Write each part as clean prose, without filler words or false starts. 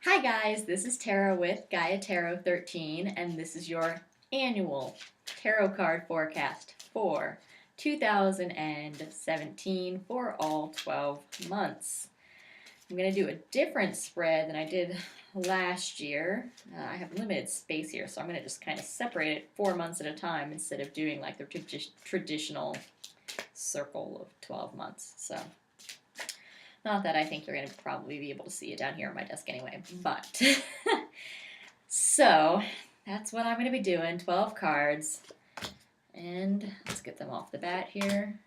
Hi guys, this is Tara with Gaia Tarot 13, and this is your annual tarot card forecast for 2017 for all 12 months. I'm going to do a different spread than I did last year. I have limited space here, so I'm going to just kind of separate it 4 months at a time instead of doing like the traditional circle of 12 months. So not that I think you're going to probably be able to see it down here on my desk anyway, but so that's what I'm going to be doing, 12 cards. And let's get them off the bat here.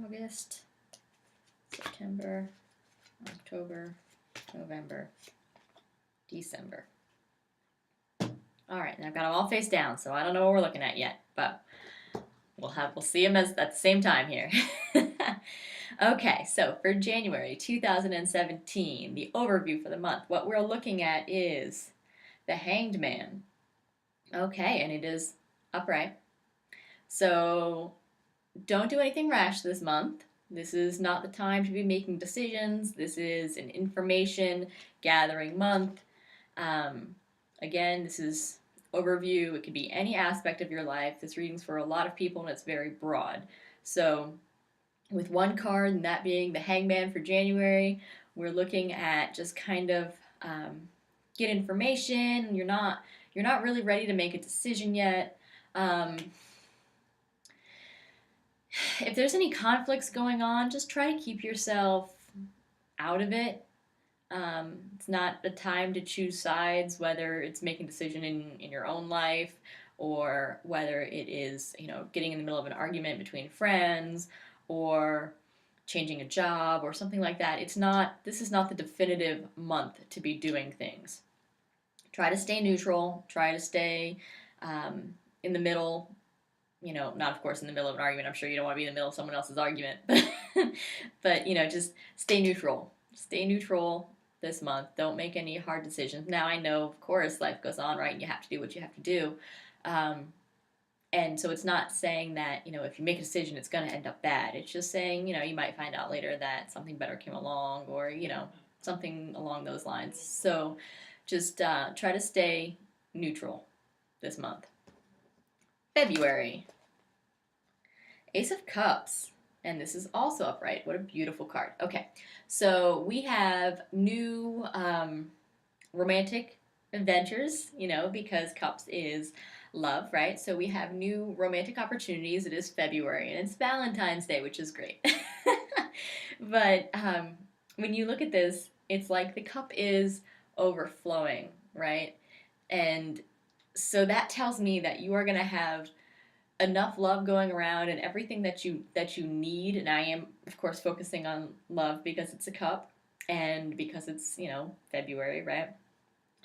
August, September, October, November, December. All right, and I've got them all face down, so I don't know what we're looking at yet, but we'll see them at the same time here. Okay, so for January 2017, the overview for the month, what we're looking at is the Hanged Man. Okay, and it is upright. So don't do anything rash this month. This is not the time to be making decisions. This is an information gathering month. Again, this is overview. It could be any aspect of your life. This reading's for a lot of people and it's very broad. So with one card, and that being the Hangman for January, we're looking at just kind of get information. You're not really ready to make a decision yet. If there's any conflicts going on, just try to keep yourself out of it. It's not the time to choose sides, whether it's making a decision in your own life or whether it is, getting in the middle of an argument between friends or changing a job or something like that. This is not the definitive month to be doing things. Try to stay neutral, try to stay in the middle, not of course in the middle of an argument. I'm sure you don't want to be in the middle of someone else's argument, but just stay neutral. Stay neutral this month. Don't make any hard decisions. Now I know, of course, life goes on, right? And you have to do what you have to do. And so it's not saying that, if you make a decision, it's going to end up bad. It's just saying, you might find out later that something better came along or, something along those lines. So just try to stay neutral this month. February. Ace of Cups. And this is also upright. What a beautiful card. Okay, so we have new romantic adventures, because Cups is love, right? So we have new romantic opportunities. It is February, and it's Valentine's Day, which is great. But when you look at this, it's like the cup is overflowing, right? And so that tells me that you are going to have enough love going around and everything that you need. And I am, of course, focusing on love because it's a cup and because it's, February, right?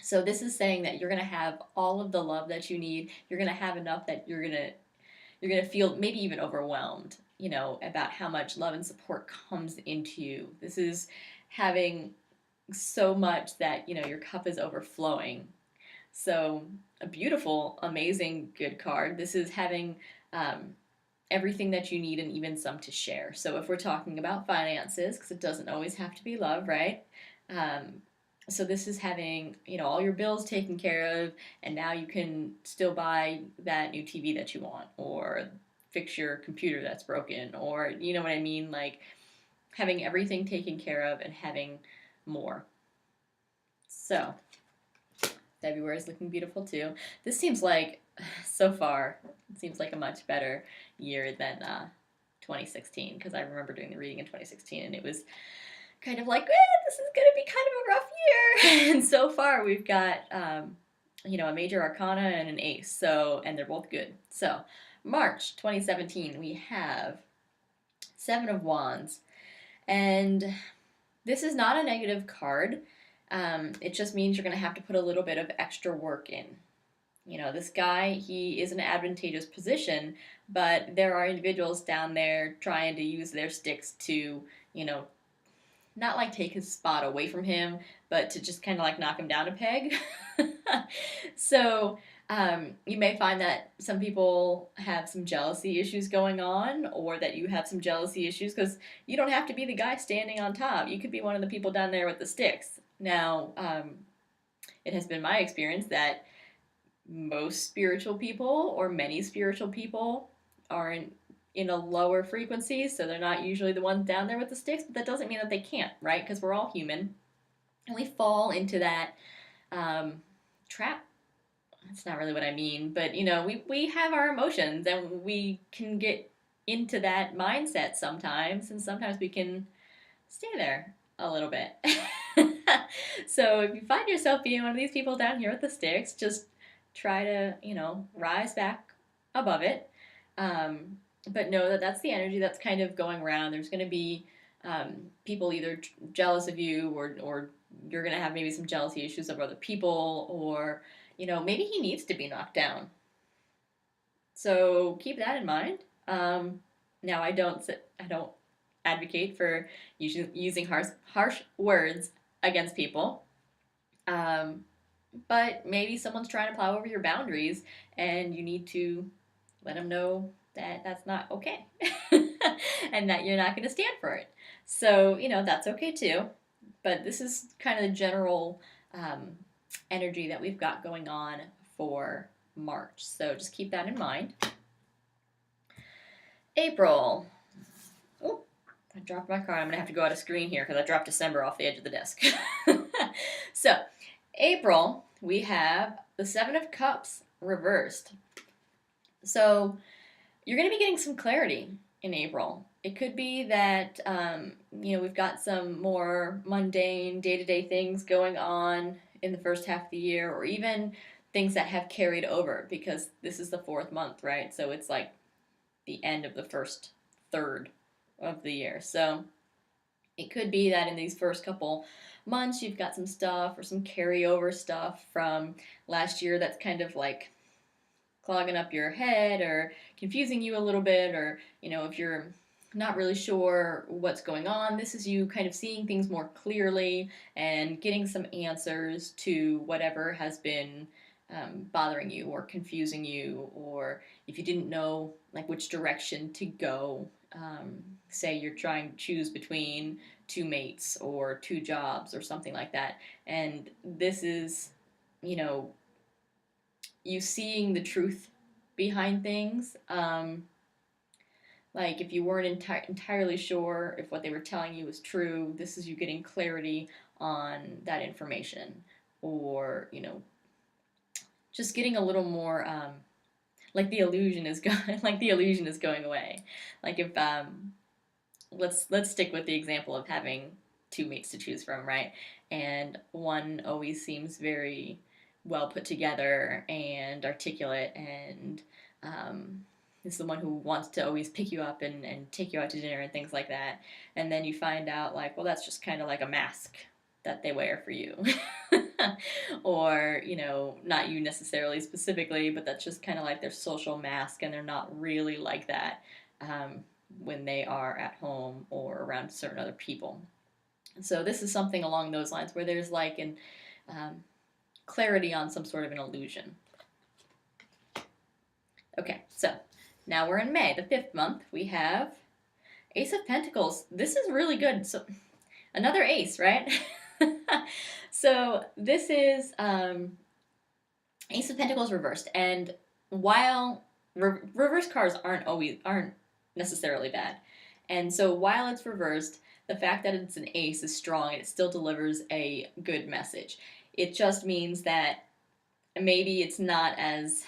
So this is saying that you're going to have all of the love that you need. You're going to have enough that you're going to feel maybe even overwhelmed, about how much love and support comes into you. This is having so much that, your cup is overflowing. So a beautiful, amazing, good card. This is having everything that you need and even some to share. So if we're talking about finances, because it doesn't always have to be love, right? So this is having, all your bills taken care of, and now you can still buy that new TV that you want, or fix your computer that's broken, or you know what I mean? Like having everything taken care of and having more. So February is looking beautiful too. This seems like, so far, it seems like a much better year than 2016, because I remember doing the reading in 2016 and it was kind of like, this is going to be kind of a rough year. And so far we've got, a major arcana and an ace, and they're both good. So March 2017, we have Seven of Wands. And this is not a negative card. It just means you're going to have to put a little bit of extra work in. This guy, he is in an advantageous position, but there are individuals down there trying to use their sticks to, not like take his spot away from him, but to just kind of like knock him down a peg. So You may find that some people have some jealousy issues going on, or that you have some jealousy issues because you don't have to be the guy standing on top. You could be one of the people down there with the sticks. Now, it has been my experience that most spiritual people, or many spiritual people, are in a lower frequency, so they're not usually the ones down there with the sticks, but that doesn't mean that they can't, right? Because we're all human, and we fall into that trap. That's not really what I mean, but we have our emotions, and we can get into that mindset sometimes, and sometimes we can stay there a little bit. So if you find yourself being one of these people down here with the sticks, just try to, rise back above it. But know that that's the energy that's kind of going around. There's going to be people either jealous of you, or you're going to have maybe some jealousy issues of other people, or, maybe he needs to be knocked down. So keep that in mind. Now, I don't advocate for using harsh words against people. But maybe someone's trying to plow over your boundaries, and you need to let them know that that's not okay and that you're not going to stand for it. So, that's okay too. But this is kind of the general energy that we've got going on for March. So just keep that in mind. April. Oh, I dropped my card. I'm going to have to go out of screen here because I dropped December off the edge of the desk. So, April, we have the Seven of Cups reversed. So, you're going to be getting some clarity in April. It could be that, we've got some more mundane, day-to-day things going on in the first half of the year, or even things that have carried over, because this is the 4th month, right? So it's like the end of the first third of the year. So it could be that in these first couple months you've got some stuff or some carryover stuff from last year that's kind of like clogging up your head or confusing you a little bit, or if you're not really sure what's going on, this is you kind of seeing things more clearly and getting some answers to whatever has been bothering you or confusing you, or if you didn't know like which direction to go. Say you're trying to choose between 2 mates or 2 jobs or something like that, and this is, you seeing the truth behind things. Like if you weren't entirely sure if what they were telling you was true, this is you getting clarity on that information, or just getting a little more like the illusion is going like the illusion is going away. Like if let's stick with the example of having 2 mates to choose from, right? And one always seems very well put together and articulate, and is the one who wants to always pick you up and take you out to dinner and things like that. And then you find out, like, well, that's just kind of like a mask that they wear for you. Or, not you necessarily specifically, but that's just kind of like their social mask, and they're not really like that when they are at home or around certain other people. So this is something along those lines where there's like an clarity on some sort of an illusion. Okay, so now we're in May, the 5th month. We have Ace of Pentacles. This is really good. So another ace, right? So this is Ace of Pentacles reversed, and while reverse cards aren't necessarily bad, and so while it's reversed, the fact that it's an ace is strong, and it still delivers a good message. It just means that maybe it's not as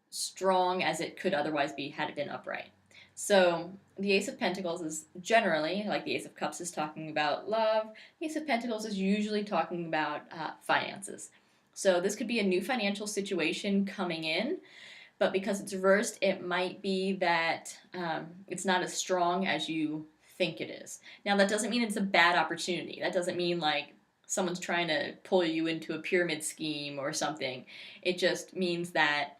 strong as it could otherwise be had it been upright. So the Ace of Pentacles is generally, like the Ace of Cups is talking about love, the Ace of Pentacles is usually talking about finances. So this could be a new financial situation coming in, but because it's reversed, it might be that it's not as strong as you think it is. Now that doesn't mean it's a bad opportunity. That doesn't mean like someone's trying to pull you into a pyramid scheme or something. It just means that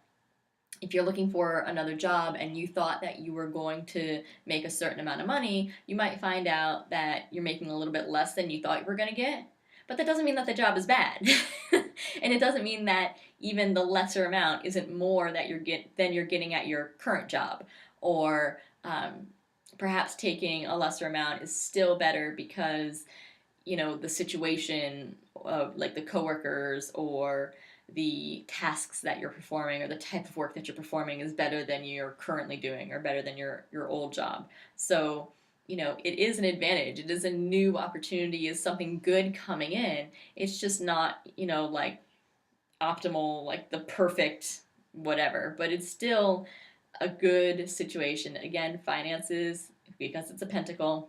if you're looking for another job and you thought that you were going to make a certain amount of money, you might find out that you're making a little bit less than you thought you were going to get. But that doesn't mean that the job is bad. And it doesn't mean that even the lesser amount isn't more that than you're getting at your current job. Or perhaps taking a lesser amount is still better because, the situation of like the coworkers or the tasks that you're performing or the type of work that you're performing is better than you're currently doing or better than your old job. So, it is an advantage. It is a new opportunity, is something good coming in. It's just not, like optimal, like the perfect whatever, but it's still a good situation. Again, finances, because it's a pentacle,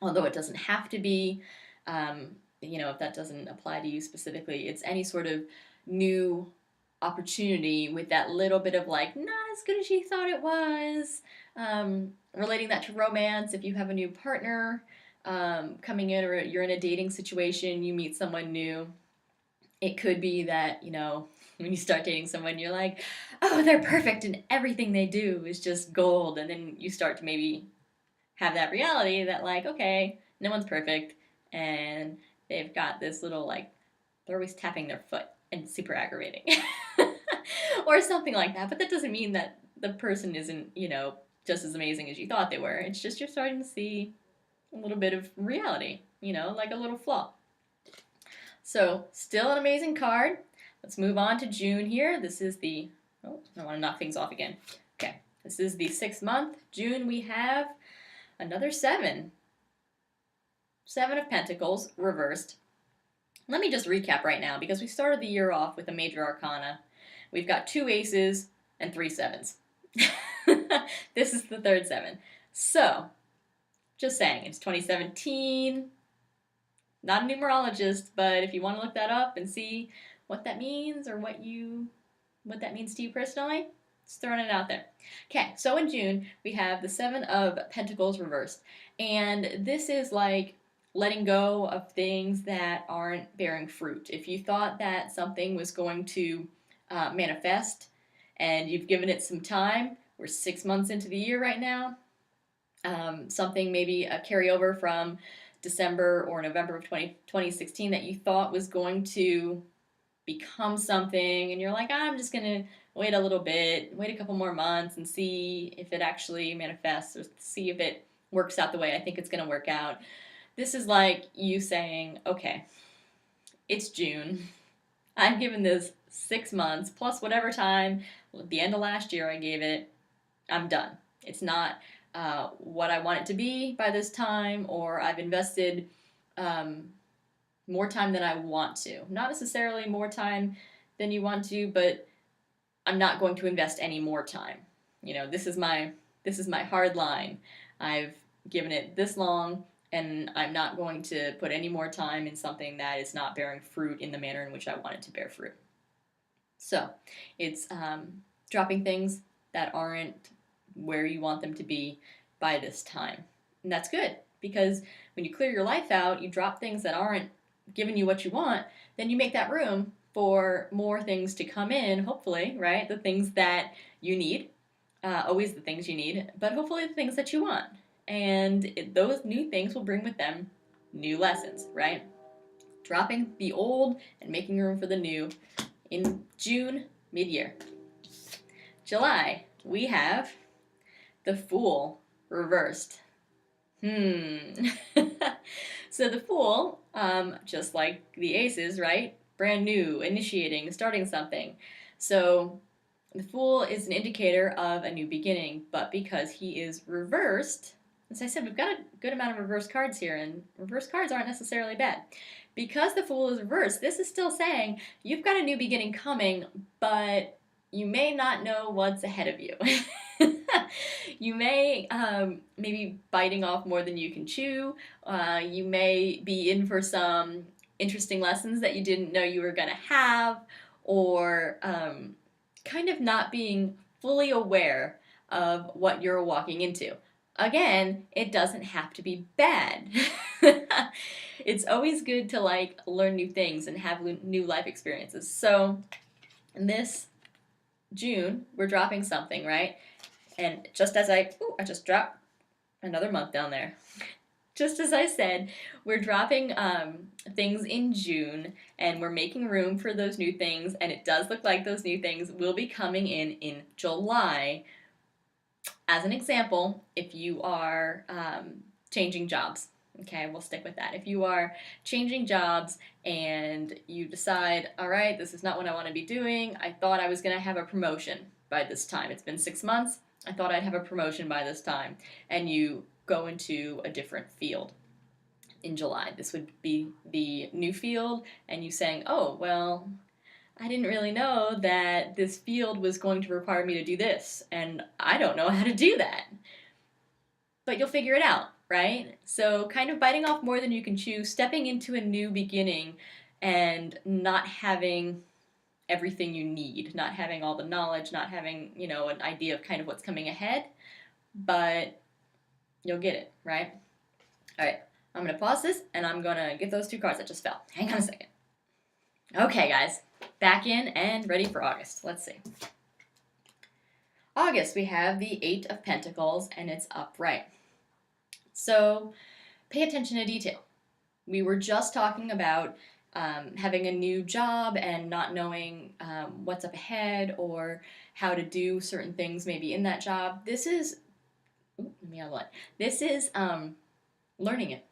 although it doesn't have to be, if that doesn't apply to you specifically, it's any sort of new opportunity with that little bit of like, not as good as you thought it was. Relating that to romance, if you have a new partner coming in, or you're in a dating situation, you meet someone new, it could be that, when you start dating someone, you're like, oh, they're perfect and everything they do is just gold. And then you start to maybe have that reality that, like, okay, no one's perfect and they've got this little, like, they're always tapping their foot and it's super aggravating. Or something like that. But that doesn't mean that the person isn't, just as amazing as you thought they were. It's just you're starting to see a little bit of reality, like a little flaw. So, still an amazing card. Let's move on to June here. This is the, oh, I want to knock things off again. Okay, this is the 6th month. June, we have another 7. 7 of Pentacles, reversed. Let me just recap right now, because we started the year off with a major arcana. We've got 2 aces and 3 sevens. This is the 3rd 7. So, just saying, it's 2017. Not a numerologist, but if you want to look that up and see what that means or what that means to you personally, just throwing it out there. Okay, so in June, we have the 7 of Pentacles reversed. And this is like letting go of things that aren't bearing fruit. If you thought that something was going to manifest and you've given it some time, we're 6 months into the year right now, something maybe a carryover from December or November of 2016 that you thought was going to become something, and you're like, I'm just going to wait a little bit, wait a couple more months and see if it actually manifests or see if it works out the way I think it's going to work out. This is like you saying, okay, it's June. I've given this 6 months plus whatever time at the end of last year I gave it. I'm done. It's not what I want it to be by this time, or I've invested more time than I want to. Not necessarily more time than you want to, but I'm not going to invest any more time. This is my hard line. I've given it this long, and I'm not going to put any more time in something that is not bearing fruit in the manner in which I want it to bear fruit. So it's dropping things that aren't where you want them to be by this time. And that's good, because when you clear your life out, you drop things that aren't giving you what you want, then you make that room for more things to come in, hopefully, right? The things that you need, always the things you need, but hopefully the things that you want. And those new things will bring with them new lessons, right? Dropping the old and making room for the new in June, mid-year. July, we have the Fool reversed. So the Fool, just like the Aces, right? Brand new, initiating, starting something. So the Fool is an indicator of a new beginning, but because he is reversed, as I said, we've got a good amount of reverse cards here, and reverse cards aren't necessarily bad. Because the Fool is reversed, this is still saying you've got a new beginning coming, but you may not know what's ahead of you. You may maybe biting off more than you can chew. You may be in for some interesting lessons that you didn't know you were going to have, or kind of not being fully aware of what you're walking into. Again, it doesn't have to be bad. It's always good to like learn new things and have new life experiences. So in this June, we're dropping something, right? And just as I just dropped another month down there. just as I said, we're dropping things in June and we're making room for those new things. And it does look like those new things will be coming in July. As an example, if you are changing jobs, okay, we'll stick with that. If you are changing jobs and you decide, all right, this is not what I want to be doing, I thought I was going to have a promotion by this time. It's been 6 months. I thought I'd have a promotion by this time. And you go into a different field in July. This would be the new field, and you saying, oh, well, I didn't really know that this field was going to require me to do this, and I don't know how to do that. But you'll figure it out, right? So, kind of biting off more than you can chew, stepping into a new beginning, and not having everything you need, not having all the knowledge, not having, an idea of kind of what's coming ahead, but you'll get it, right? All right, I'm going to pause this, and I'm going to get those 2 cards that just fell. Hang on a second. Okay, guys, back in and ready for August. Let's see. August, we have the 8 of Pentacles, and it's upright. So pay attention to detail. We were just talking about having a new job and not knowing what's up ahead or how to do certain things maybe in that job. This is, This is learning it.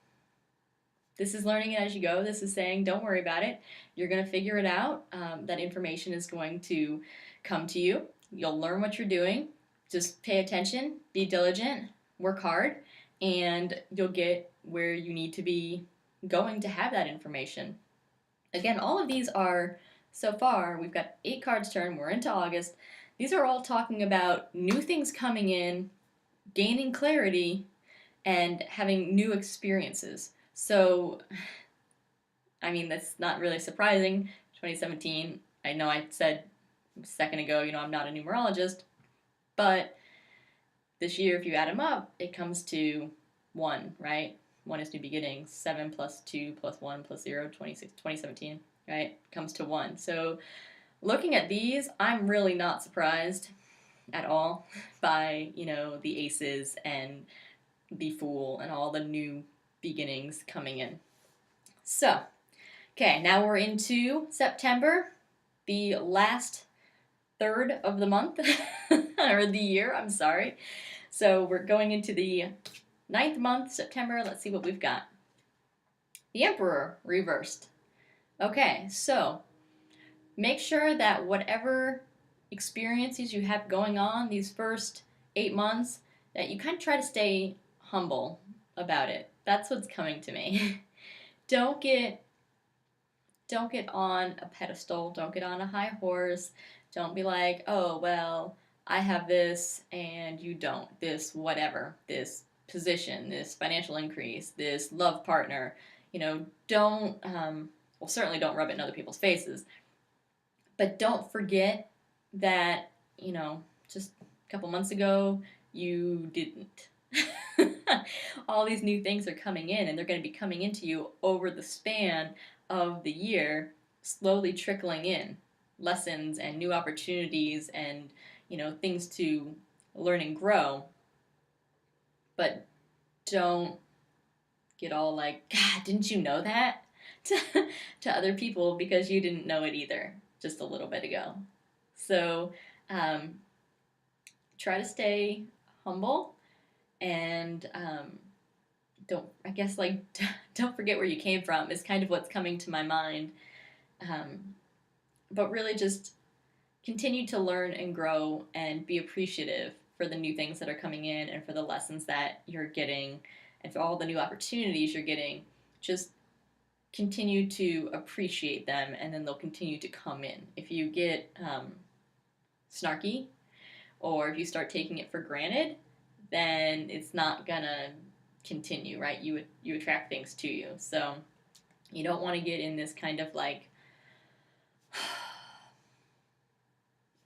This is learning it as you go. This is saying, don't worry about it. You're going to figure it out. That information is going to come to you. You'll learn what you're doing. Just pay attention, be diligent, work hard, and you'll get where you need to be going to have that information. Again, all of these are, so far, we've got 8 cards turned. We're into August. These are all talking about new things coming in, gaining clarity, and having new experiences. So, I mean, that's not really surprising. 2017, I know I said a second ago, I'm not a numerologist, but this year, if you add them up, it comes to 1, right? 1 is new beginnings. 7 plus 2 plus 1 plus 0, 2017, right? Comes to 1. So looking at these, I'm really not surprised at all by, the aces and the fool and all the new beginnings coming in. So, okay, now we're into September, the last third of the month, or the year, I'm sorry. So we're going into the 9th month, September. Let's see what we've got. The Emperor reversed. Okay, so make sure that whatever experiences you have going on these first 8 months, that you kind of try to stay humble about it. That's what's coming to me. Don't get on a pedestal. Don't get on a high horse. Don't be like, oh, well, I have this and you don't. This whatever. This position, this financial increase, this love partner. Don't, certainly don't rub it in other people's faces. But don't forget that, just a couple months ago, you didn't. All these new things are coming in, and they're going to be coming into you over the span of the year, slowly trickling in lessons and new opportunities and, things to learn and grow. But don't get all like, God, didn't you know that? to other people because you didn't know it either just a little bit ago. So try to stay humble and don't forget where you came from is kind of what's coming to my mind. But really just continue to learn and grow and be appreciative for the new things that are coming in and for the lessons that you're getting and for all the new opportunities you're getting. Just continue to appreciate them, and then they'll continue to come in. If you get snarky or if you start taking it for granted, then it's not gonna continue, right? You attract things to you. So you don't want to get in this kind of like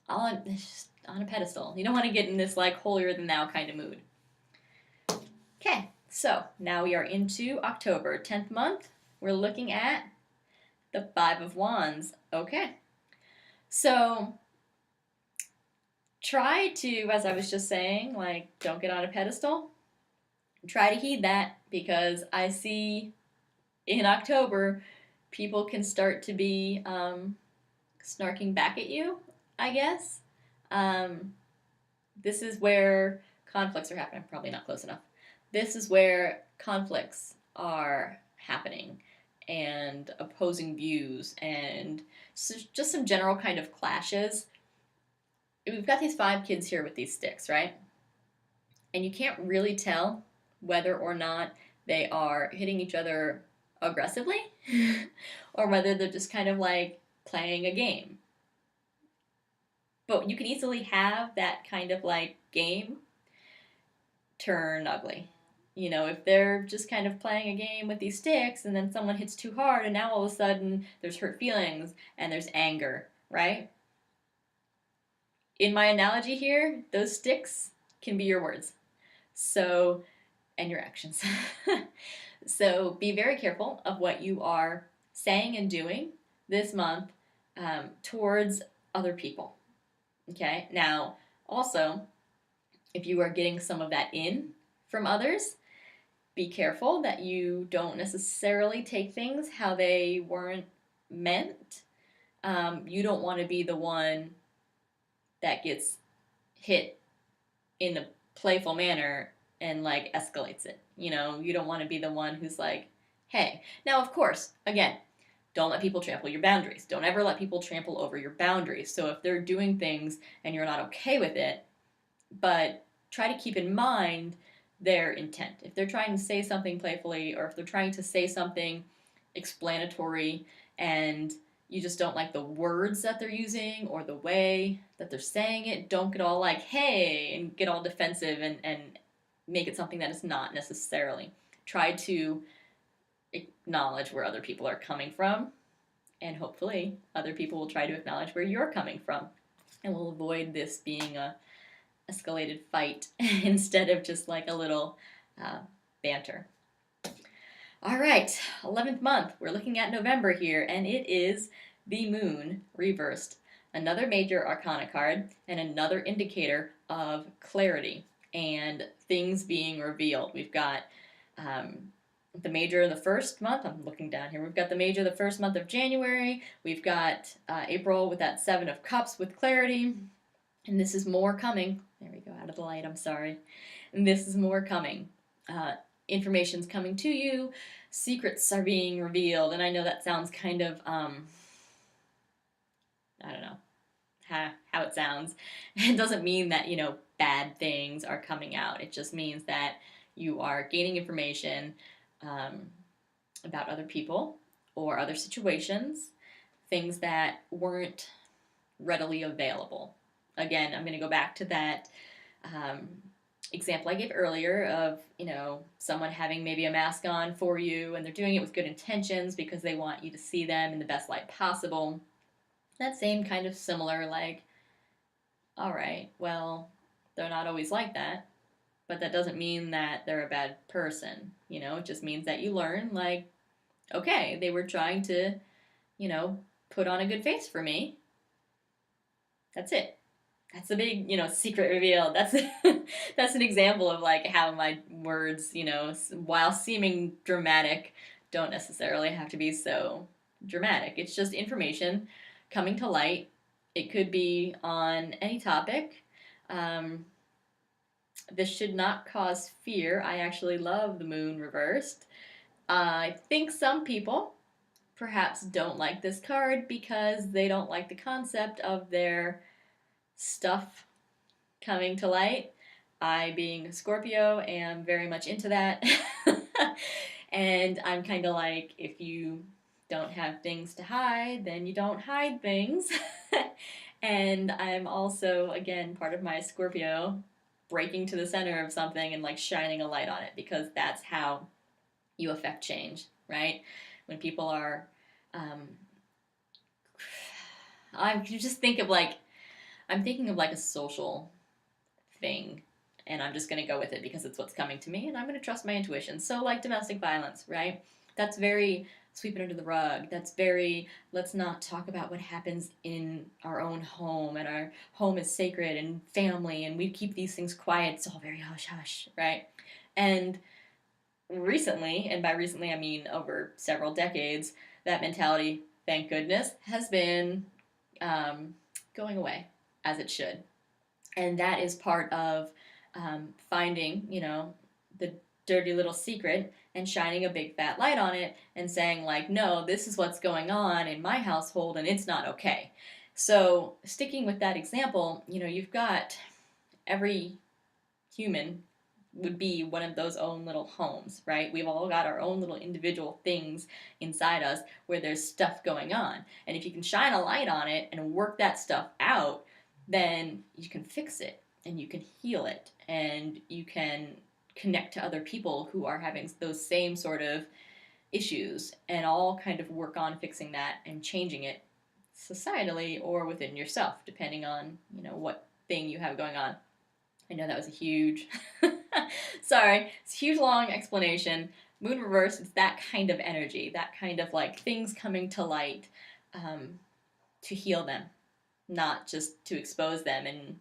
on a pedestal. You don't want to get in this like holier than thou kind of mood. Okay, so now we are into October, 10th month. We're looking at the 5 of Wands. Okay, so try to, as I was just saying, like, don't get on a pedestal. Try to heed that because I see in October people can start to be snarking back at you, I guess. Um, this is where conflicts are happening. Probably not close enough. This is where conflicts are happening and opposing views and just some general kind of clashes. We've got these 5 kids here with these sticks, right? And you can't really tell whether or not they are hitting each other aggressively or whether they're just kind of like playing a game. But you can easily have that kind of like game turn ugly. You know, if they're just kind of playing a game with these sticks and then someone hits too hard and now all of a sudden there's hurt feelings and there's anger, right? In my analogy here, those sticks can be your words. So, and your actions. So be very careful of what you are saying and doing this month towards other people. Okay? Now, also, if you are getting some of that in from others, be careful that you don't necessarily take things how they weren't meant. You don't want to be the one that gets hit in a playful manner and like escalates it. You know, you don't want to be the one who's like, hey. Now, of course, again, don't let people trample your boundaries. Don't ever let people trample over your boundaries. So if they're doing things and you're not okay with it, but try to keep in mind their intent. If they're trying to say something playfully or if they're trying to say something explanatory and you just don't like the words that they're using or the way that they're saying it, don't get all like, hey, and get all defensive and make it something that is not necessarily. Try to acknowledge where other people are coming from, and hopefully other people will try to acknowledge where you're coming from, and we'll avoid this being a escalated fight instead of just like a little uh, banter. All right, 11th month. We're looking at November here, and it is the moon reversed. Another major arcana card and another indicator of clarity and things being revealed. We've got the major in the first month. I'm looking down here. We've got the major the first month of January. We've got April with that 7 of Cups with clarity. And this is more coming. There we go, out of the light, I'm sorry. And this is more coming. Information's coming to you. Secrets are being revealed. And I know that sounds kind of, I don't know how it sounds. It doesn't mean that, you know, bad things are coming out. It just means that you are gaining information about other people or other situations, things that weren't readily available. Again, I'm going to go back to that example I gave earlier of, you know, someone having maybe a mask on for you and they're doing it with good intentions because they want you to see them in the best light possible. That same kind of similar, like, all right, well, they're not always like that, but that doesn't mean that they're a bad person. You know, it just means that you learn, like, okay, they were trying to, you know, put on a good face for me. That's it. That's a big, you know, secret reveal. That's that's an example of like how my words, you know, while seeming dramatic, don't necessarily have to be so dramatic. It's just information coming to light. It could be on any topic. Um, this should not cause fear. I actually love the moon reversed. I think some people perhaps don't like this card because they don't like the concept of their stuff coming to light. I, being a Scorpio, am very much into that. And I'm kind of like, if you don't have things to hide, then you don't hide things. And I'm also, again, part of my Scorpio breaking to the center of something and like shining a light on it because that's how you affect change, right? When people are, um, I just think of like, I'm thinking of like a social thing and I'm just going to go with it because it's what's coming to me and I'm going to trust my intuition. So like domestic violence, right? That's very sweep it under the rug. That's very, let's not talk about what happens in our own home, and our home is sacred and family and we keep these things quiet. It's all very hush hush, right? And recently, and by recently I mean over several decades, that mentality, thank goodness, has been um, going away as it should. And that is part of finding, the dirty little secret and shining a big fat light on it and saying, like, no, this is what's going on in my household and it's not okay. So, sticking with that example, you've got every human would be one of those own little homes, right? We've all got our own little individual things inside us where there's stuff going on. And if you can shine a light on it and work that stuff out, then you can fix it and you can heal it and you can connect to other people who are having those same sort of issues and all kind of work on fixing that and changing it societally or within yourself, depending on, what thing you have going on. I know that was a huge, sorry, it's a huge long explanation. Moon reverse is that kind of energy, that kind of like things coming to light to heal them, not just to expose them in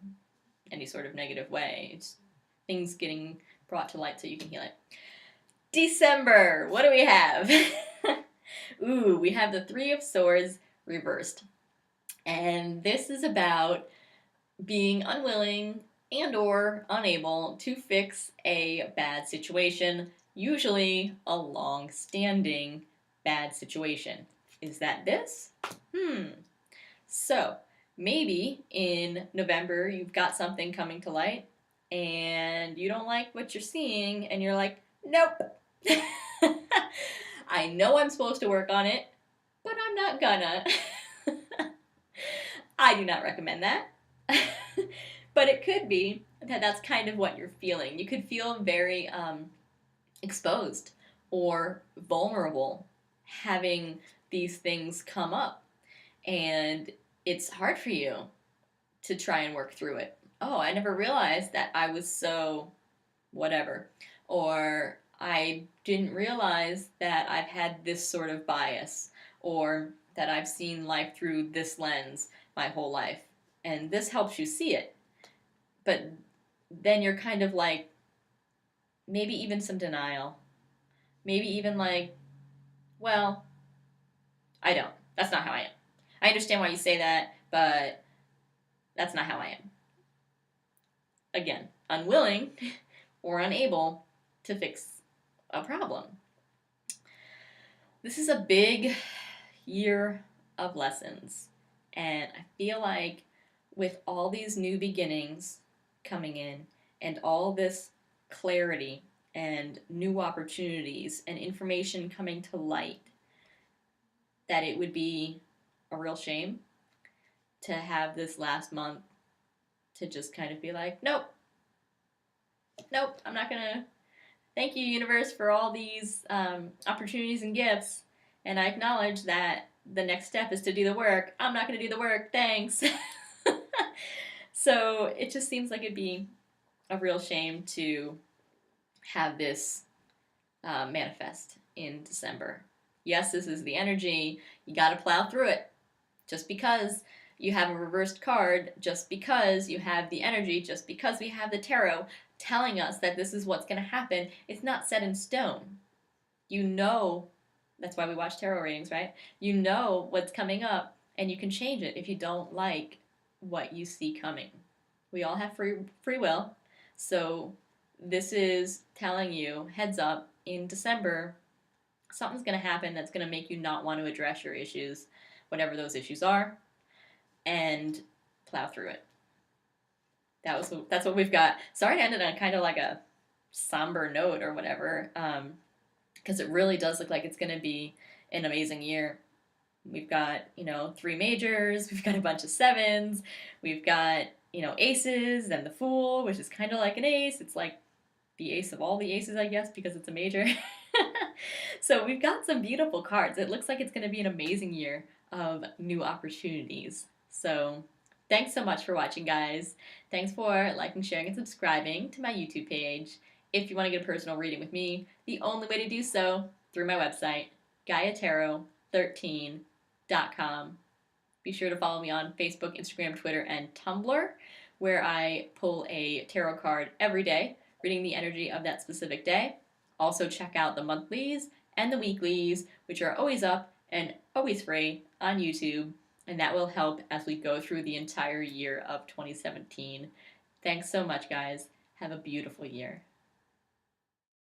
any sort of negative way. It's things getting brought to light so you can heal it. December, what do we have? Ooh, we have the Three of Swords reversed. And this is about being unwilling and or unable to fix a bad situation, usually a long-standing bad situation. Is that this? So, maybe in November you've got something coming to light and you don't like what you're seeing and you're like, nope. I know I'm supposed to work on it, but I'm not gonna. I do not recommend that. But it could be that that's kind of what you're feeling. You could feel very exposed or vulnerable having these things come up. And it's hard for you to try and work through it. Oh, I never realized that I was so whatever. Or I didn't realize that I've had this sort of bias. Or that I've seen life through this lens my whole life. And this helps you see it. But then you're kind of like, maybe even some denial. Maybe even like, well, I don't. That's not how I am. I understand why you say that, but that's not how I am. Again, unwilling or unable to fix a problem. This is a big year of lessons. And I feel like with all these new beginnings coming in and all this clarity and new opportunities and information coming to light, that it would be a real shame to have this last month to just kind of be like, nope, I'm not gonna. Thank you, universe, for all these opportunities and gifts. And I acknowledge that the next step is to do the work. I'm not gonna do the work, thanks. So it just seems like it'd be a real shame to have this manifest in December. Yes, this is the energy. You gotta plow through it. Just because you have a reversed card, just because you have the energy, just because we have the tarot telling us that this is what's going to happen, it's not set in stone. You know, that's why we watch tarot readings, right? You know what's coming up, and you can change it if you don't like what you see coming. We all have free will, so this is telling you, heads up, in December, something's going to happen that's going to make you not want to address your issues, whatever those issues are, and plow through it. That's what we've got. Sorry, I ended on kind of like a somber note or whatever, because it really does look like it's going to be an amazing year. We've got 3 majors, we've got a bunch of 7s, we've got aces and the Fool, which is kind of like an ace. It's like the ace of all the aces, I guess, because it's a major. So we've got some beautiful cards. It looks like it's going to be an amazing year of new opportunities. So thanks so much for watching, guys. Thanks for liking, sharing, and subscribing to my YouTube page. If you want to get a personal reading with me, the only way to do so through my website, GaiaTarot13.com. Be sure to follow me on Facebook, Instagram, Twitter, and Tumblr, where I pull a tarot card every day, reading the energy of that specific day. Also, check out the monthlies and the weeklies, which are always up and always free on YouTube, and that will help as we go through the entire year of 2017. Thanks so much, guys. Have a beautiful year.